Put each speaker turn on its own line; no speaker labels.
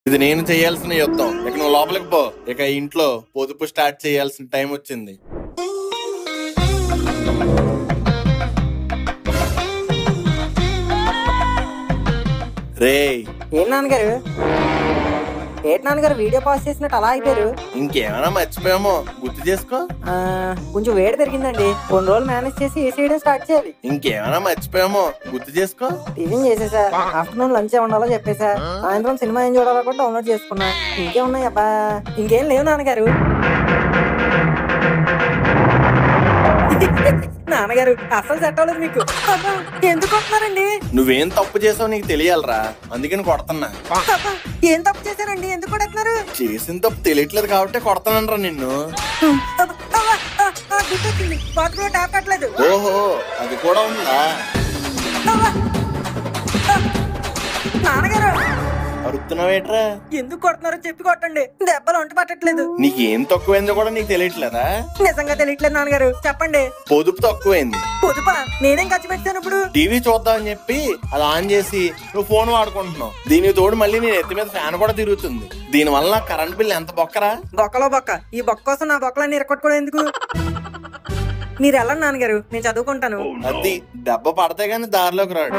ఇది నేను చేయాల్సిన యుద్ధం. ఇక నువ్వు లోపలికి పో. ఇక ఇంట్లో పొదుపు స్టార్ట్ చేయాల్సిన టైం వచ్చింది. రేయ్,
ఏం నాన్నగారు వీడియో పాస్ చేసినట్టు అలా అయిపోయారు?
ఇంకేమైనా మర్చిపోయామో గుర్తు చేసుకో.
కొంచెం వేడి పెరిగిందండి, కొన్ని రోజులు మేనేజ్ చేసి ఏసీ వేయడం స్టార్ట్ చేయాలి.
ఇంకేమైనా మర్చిపోయామో గుర్తు చేసుకో.
టిఫిన్ చేసేసా, ఆఫ్టర్నూన్ లంచ్ ఉండాలో చెప్పేసా, సాయంత్రం సినిమా ఏం చూడాలో కూడా డౌన్లోడ్ చేసుకున్నా. ఇంకేమున్నాయి అబ్బా? ఇంకేం లేవు నాన్నగారు. నాన్నగారు అసలు సెట్ అవ్వలేదు మీకు. ఎందుకు కొడుతున్నారండి?
నువ్వేం తప్పు చేసావు నీకు తెలియాలరా, అందుకని కొడుతున్నా.
ఏం తప్పు చేశారండి? ఎందుకు కొడుతున్నారు?
చేసిన తప్పు తెలియట్లేదు కాబట్టి కొడతానరా నిన్ను.
బాత్రూంలో ట్యాప్ కట్టలేదు.
ఓహో, అది కూడా ఉందా?
నాన్నగారు
అరుతున్నావేట్రా?
ఎందుకు కొడుతున్నారో చెప్పి కొట్టండి, దెబ్బలు ఒంట పట్టట్లేదు.
నీకేం తక్కువైందో కూడా నీకు తెలియట్లేదా?
నిజంగా తెలియట్లేదు నాన్నగారు, చెప్పండి.
పొదుపు తక్కువైంది.
పొదుపా? నేనేం ఖర్చు పెట్టాను ఇప్పుడు?
టీవీ చూద్దామని చెప్పి అది ఆన్ చేసి నువ్వు ఫోన్ వాడుకుంటున్నావు. దీనికి తోడు మళ్ళీ నేను ఎత్తి మీద ఫ్యాన్ కూడా తిరుగుతుంది. దీని వల్ల కరెంట్ బిల్ ఎంత బొక్కరా?
బొక్కలో బొక్క. ఈ బొక్క కోసం నా బొక్కలన్నీ ఇరకొట్టుకోవడం ఎందుకు? మీరు వెళ్ళండి నాన్నగారు, నేను చదువుకుంటాను.
అది దెబ్బ పడితే గానీ దారిలోకి రాడు.